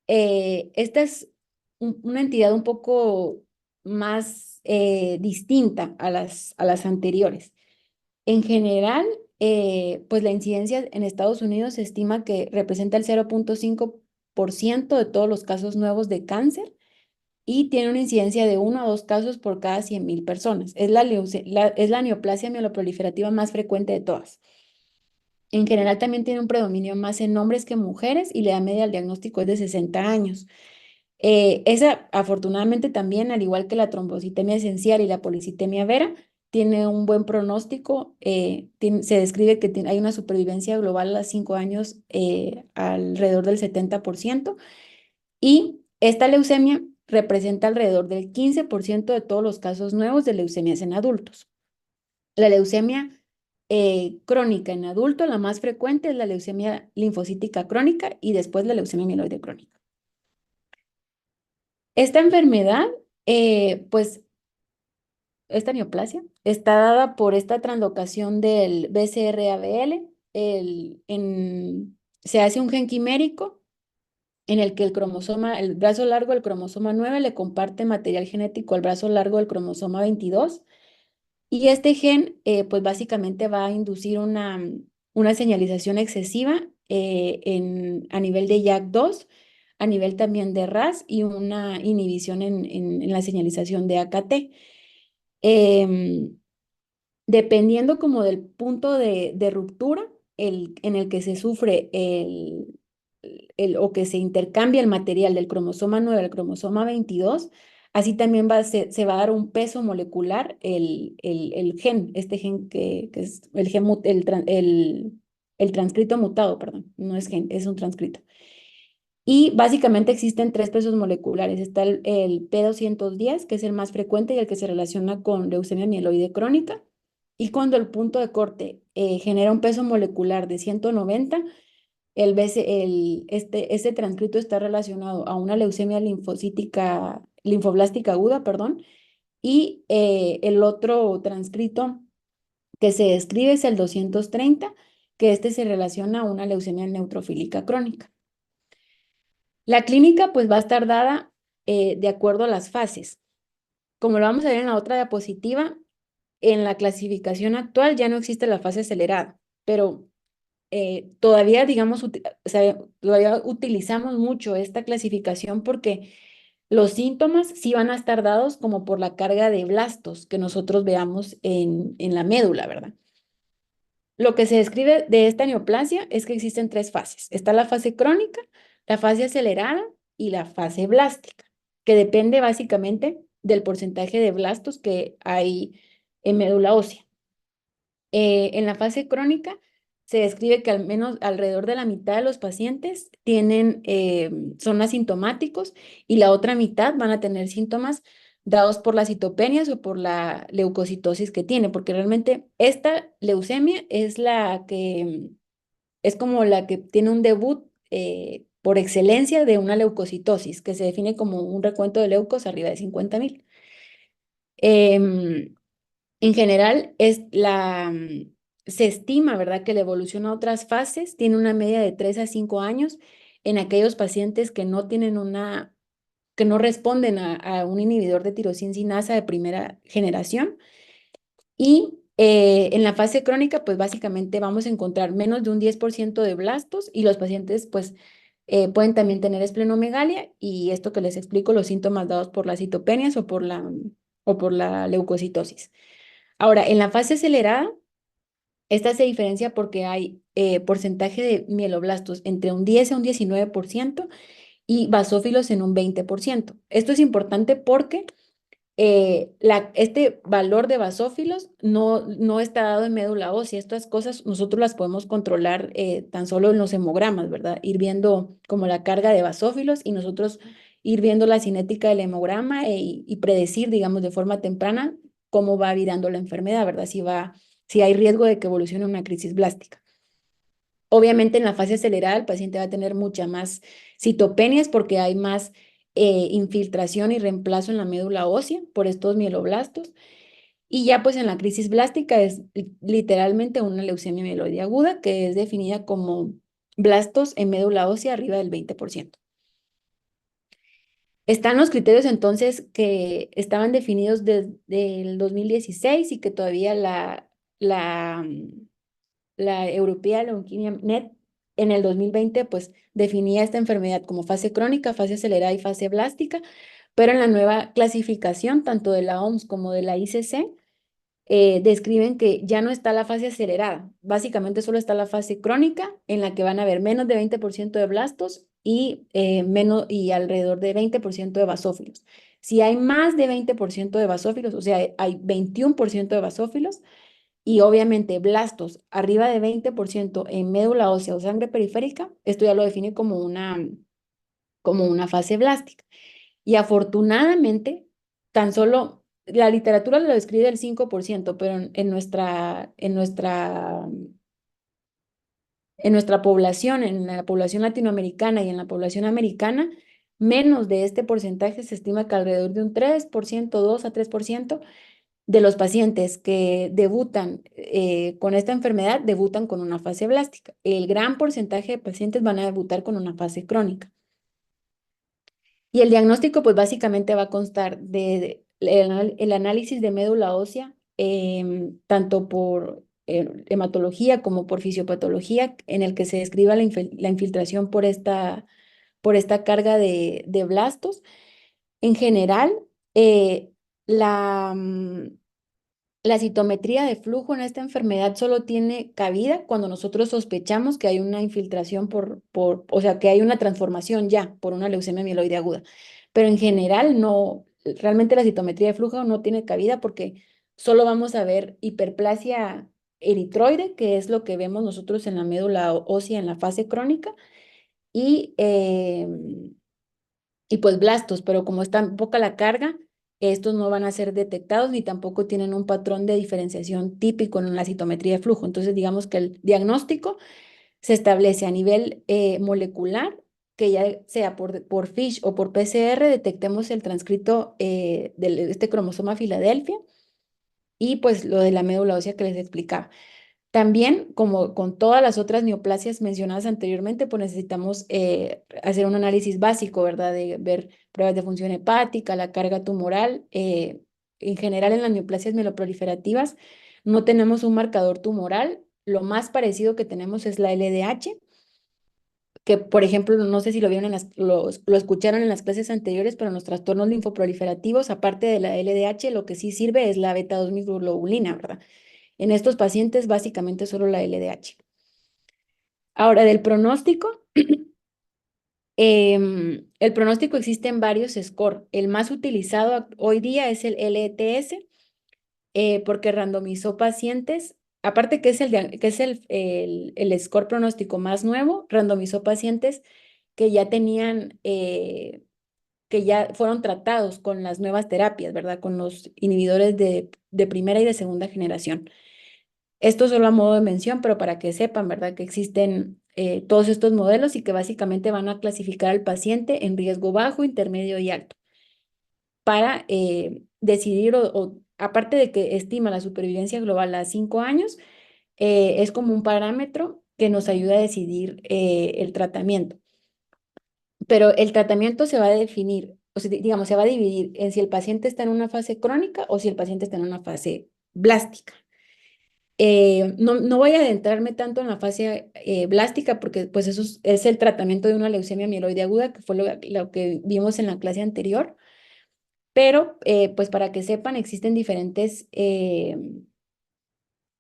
Esta es una entidad un poco más distinta a las anteriores. En general, pues la incidencia en Estados Unidos se estima que representa el 0,5% de todos los casos nuevos de cáncer y tiene una incidencia de 1 a 2 casos por cada 100.000 personas. Es la neoplasia mieloproliferativa más frecuente de todas. En general también tiene un predominio más en hombres que en mujeres y la edad media al diagnóstico es de 60 años. Esa, afortunadamente, también, al igual que la trombocitemia esencial y la policitemia vera, tiene un buen pronóstico. Se describe que hay una supervivencia global a los 5 años alrededor del 70%. Y esta leucemia representa alrededor del 15% de todos los casos nuevos de leucemias en adultos. La leucemia crónica en adultos, la más frecuente es la leucemia linfocítica crónica y después la leucemia mieloide crónica. Esta enfermedad, pues esta neoplasia, está dada por esta translocación del BCR-ABL. Se hace un gen quimérico en el que el brazo largo del cromosoma 9 le comparte material genético al brazo largo del cromosoma 22. Y este gen, pues básicamente va a inducir una señalización excesiva a nivel de YAC2, a nivel también de RAS y una inhibición en la señalización de AKT. Em, Dependiendo como del punto de ruptura en el que se sufre o que se intercambia el material del cromosoma 9 al cromosoma 22, así también se va a dar un peso molecular el gen, este gen que es el gen, el transcrito mutado, perdón, no es gen, es un transcrito. Y básicamente existen tres pesos moleculares. Está el P210, que es el más frecuente y el que se relaciona con leucemia mieloide crónica. Y cuando el punto de corte genera un peso molecular de 190, este transcrito está relacionado a una leucemia linfoblástica aguda, perdón, y el otro transcrito que se describe es el 230, que este se relaciona a una leucemia neutrofílica crónica. La clínica pues va a estar dada de acuerdo a las fases. Como lo vamos a ver en la otra diapositiva, en la clasificación actual ya no existe la fase acelerada, pero todavía, digamos, o sea, todavía utilizamos mucho esta clasificación porque los síntomas sí van a estar dados como por la carga de blastos que nosotros veamos en la médula, ¿verdad? Lo que se describe de esta neoplasia es que existen tres fases. Está la fase crónica, la fase acelerada y la fase blástica, que depende básicamente del porcentaje de blastos que hay en médula ósea. En la fase crónica se describe que al menos alrededor de la mitad de los pacientes son asintomáticos y la otra mitad van a tener síntomas dados por las citopenias o por la leucocitosis que tiene, porque realmente esta leucemia es como la que tiene un debut por excelencia de una leucocitosis, que se define como un recuento de leucos arriba de 50.000. Em, en general, se estima, ¿verdad?, que la evolución a otras fases tiene una media de 3 a 5 años en aquellos pacientes que no responden a un inhibidor de tirosina sinasa de primera generación. Y en la fase crónica, pues básicamente vamos a encontrar menos de un 10% de blastos y los pacientes, pues, pueden también tener esplenomegalia y esto que les explico, los síntomas dados por las citopenias o por la leucocitosis. Ahora, en la fase acelerada, esta se diferencia porque hay porcentaje de mieloblastos entre un 10 a un 19% y basófilos en un 20%. Esto es importante porque este valor de basófilos no está dado en médula ósea. Estas cosas nosotros las podemos controlar tan solo en los hemogramas, ¿verdad? Ir viendo como la carga de basófilos y nosotros ir viendo la cinética del hemograma y predecir, digamos, de forma temprana cómo va virando la enfermedad, ¿verdad? Si hay riesgo de que evolucione una crisis blástica. Obviamente en la fase acelerada el paciente va a tener mucha más citopenias porque hay más infiltración y reemplazo en la médula ósea por estos mieloblastos. Y ya pues en la crisis blástica es literalmente una leucemia mieloide aguda que es definida como blastos en médula ósea arriba del 20%. Están los criterios entonces que estaban definidos desde el 2016 y que todavía la European Leukemia Net en el 2020 pues definía esta enfermedad como fase crónica, fase acelerada y fase blástica, pero en la nueva clasificación, tanto de la OMS como de la ICC, describen que ya no está la fase acelerada, básicamente solo está la fase crónica en la que van a haber menos de 20% de blastos y alrededor de 20% de basófilos. Si hay más de 20% de basófilos, o sea, hay 21% de basófilos y obviamente blastos arriba de 20% en médula ósea o sangre periférica, esto ya lo define como una fase blástica. Y afortunadamente, tan solo la literatura lo describe el 5%, pero en nuestra población, en la población latinoamericana y en la población americana, menos de este porcentaje se estima que alrededor de un 3%, 2 a 3% de los pacientes que debutan con esta enfermedad debutan con una fase blástica. El gran porcentaje de pacientes van a debutar con una fase crónica. Y el diagnóstico, pues básicamente va a constar de el análisis de médula ósea, tanto por hematología como por fisiopatología, en el que se describa la infiltración por esta carga de blastos. En general, eh, la, mm, la citometría de flujo en esta enfermedad solo tiene cabida cuando nosotros sospechamos que hay una infiltración o sea, que hay una transformación ya por una leucemia mieloide aguda. Pero en general no, realmente la citometría de flujo no tiene cabida porque solo vamos a ver hiperplasia eritroide, que es lo que vemos nosotros en la médula ósea en la fase crónica, y, y pues blastos, pero como está poca la carga, estos no van a ser detectados ni tampoco tienen un patrón de diferenciación típico en la citometría de flujo. Entonces, digamos que el diagnóstico se establece a nivel molecular, que ya sea por FISH o por PCR, detectemos el transcrito de este cromosoma Filadelfia y pues lo de la médula ósea que les explicaba. También, como con todas las otras neoplasias mencionadas anteriormente, pues necesitamos hacer un análisis básico, ¿verdad? De ver pruebas de función hepática, la carga tumoral. En general, en las neoplasias mieloproliferativas no tenemos un marcador tumoral. Lo más parecido que tenemos es la LDH, que por ejemplo, no sé si lo vieron lo escucharon en las clases anteriores, pero en los trastornos linfoproliferativos, aparte de la LDH, lo que sí sirve es la beta 2 microglobulina, ¿verdad? En estos pacientes, básicamente solo la LDH. Ahora, del pronóstico, el pronóstico existe en varios score. El más utilizado hoy día es el LETS, porque randomizó pacientes, aparte que es el score pronóstico más nuevo, randomizó pacientes que ya tenían, que ya fueron tratados con las nuevas terapias, ¿verdad? Con los inhibidores de primera y de segunda generación. Esto solo a modo de mención, pero para que sepan, ¿verdad? Que existen todos estos modelos y que básicamente van a clasificar al paciente en riesgo bajo, intermedio y alto para decidir, aparte de que estima la supervivencia global a 5 años, es como un parámetro que nos ayuda a decidir el tratamiento. Pero el tratamiento se va a definir, o sea, digamos, se va a dividir en si el paciente está en una fase crónica o si el paciente está en una fase blástica. No voy a adentrarme tanto en la fase blástica porque pues eso es el tratamiento de una leucemia mieloide aguda, que fue lo que vimos en la clase anterior, pero pues para que sepan, existen diferentes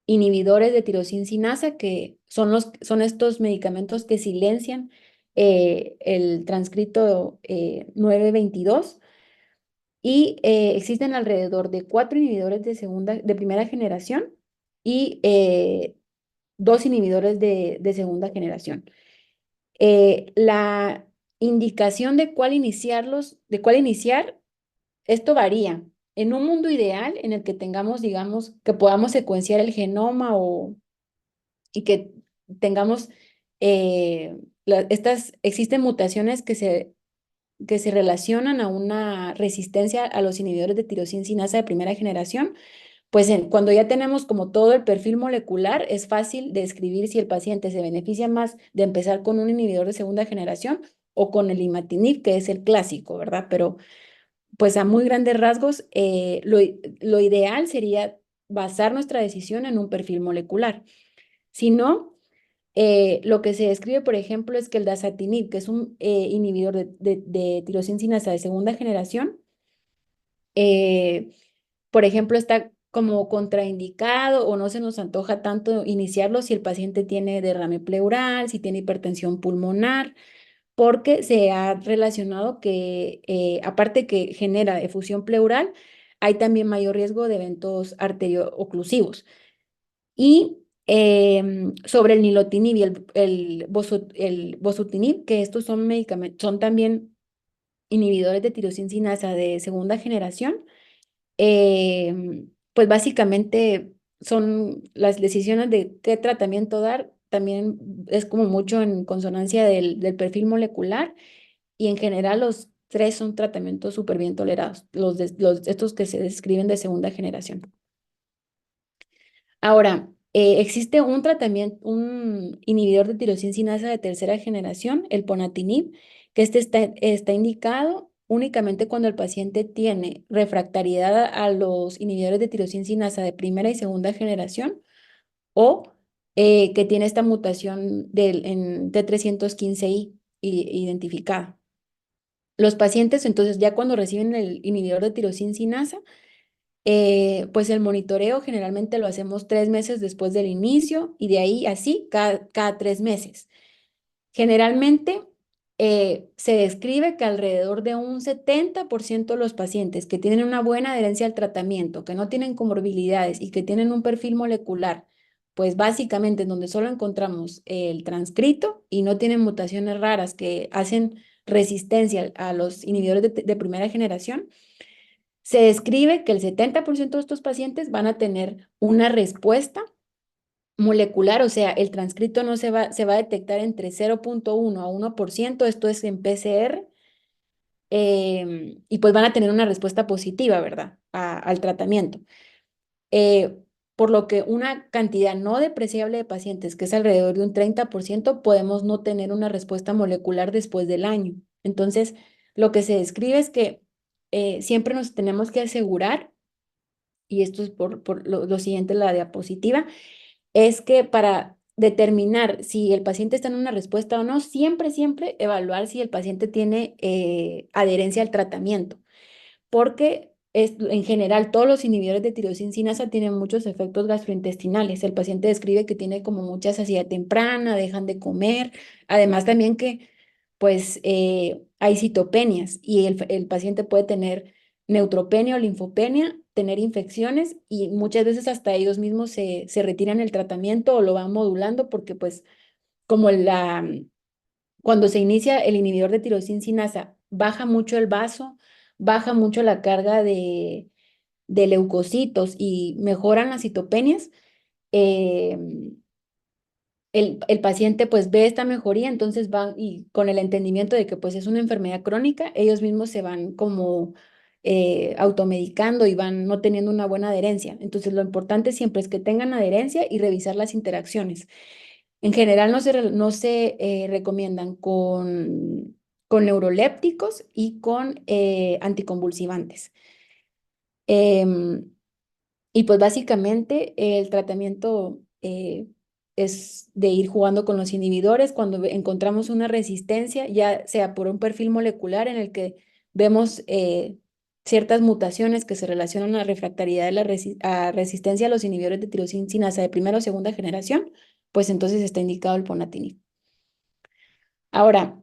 inhibidores de tirosina sinasa que son estos medicamentos que silencian el transcrito 922 y existen alrededor de 4 inhibidores de primera generación y 2 inhibidores de segunda generación. La indicación de cuál iniciar, esto varía. En un mundo ideal en el que tengamos, digamos, que podamos secuenciar el genoma y que tengamos existen mutaciones que se relacionan a una resistencia a los inhibidores de tirosina sinasa de primera generación, pues cuando ya tenemos como todo el perfil molecular, es fácil describir si el paciente se beneficia más de empezar con un inhibidor de segunda generación o con el imatinib, que es el clásico, ¿verdad? Pero pues a muy grandes rasgos, lo ideal sería basar nuestra decisión en un perfil molecular. Si no, lo que se describe, por ejemplo, es que el dasatinib, que es un inhibidor de tirosina sinasa de segunda generación, eh, por ejemplo, está como contraindicado o no se nos antoja tanto iniciarlo si el paciente tiene derrame pleural, si tiene hipertensión pulmonar, porque se ha relacionado que, aparte que genera efusión pleural, hay también mayor riesgo de eventos arterioclusivos. Y sobre el nilotinib y el bosutinib, que estos son medicamentos, son también inhibidores de tirosina sinasa de segunda generación, pues básicamente son las decisiones de qué tratamiento dar, también es como mucho en consonancia del perfil molecular y en general los tres son tratamientos súper bien tolerados, estos que se describen de segunda generación. Ahora, existe un tratamiento, un inhibidor de tirosina sinasa de tercera generación, el ponatinib, que está indicado únicamente cuando el paciente tiene refractariedad a los inhibidores de tirosina sinasa de primera y segunda generación o que tiene esta mutación en T315I identificada. Los pacientes, entonces, ya cuando reciben el inhibidor de tirosina sinasa, pues el monitoreo generalmente lo hacemos 3 meses después del inicio y de ahí así cada 3 meses. Generalmente se describe que alrededor de un 70% de los pacientes que tienen una buena adherencia al tratamiento, que no tienen comorbilidades y que tienen un perfil molecular, pues básicamente en donde solo encontramos el transcrito y no tienen mutaciones raras que hacen resistencia a los inhibidores de primera generación, se describe que el 70% de estos pacientes van a tener una respuesta molecular, o sea, el transcrito no se va a detectar entre 0,1 a 1%, esto es en PCR, y pues van a tener una respuesta positiva, ¿verdad? Al tratamiento. Eh, por lo que una cantidad no depreciable de pacientes, que es alrededor de un 30%, podemos no tener una respuesta molecular después del año. Entonces, lo que se describe es que siempre nos tenemos que asegurar, y esto es por lo siguiente, la diapositiva, es que para determinar si el paciente está en una respuesta o no, siempre, siempre evaluar si el paciente tiene adherencia al tratamiento, porque en general todos los inhibidores de tirosina sinasa tienen muchos efectos gastrointestinales. El paciente describe que tiene como mucha saciedad temprana, dejan de comer, además también que pues hay citopenias y el paciente puede tener neutropenia o linfopenia, tener infecciones y muchas veces hasta ellos mismos se retiran el tratamiento o lo van modulando porque pues como cuando se inicia el inhibidor de tirosina sinasa, baja mucho el vaso, baja mucho la carga de leucocitos y mejoran las citopenias. eh, el paciente pues ve esta mejoría, entonces van y con el entendimiento de que pues es una enfermedad crónica, ellos mismos se van como automedicando y van no teniendo una buena adherencia. Entonces lo importante siempre es que tengan adherencia y revisar las interacciones. En general no se recomiendan con neurolépticos y con anticonvulsivantes. Em, y pues básicamente el tratamiento es de ir jugando con los inhibidores cuando encontramos una resistencia, ya sea por un perfil molecular en el que vemos ciertas mutaciones que se relacionan a la refractariedad de a resistencia a los inhibidores de tirosina sinasa de primera o segunda generación, pues entonces está indicado el ponatinib. Ahora,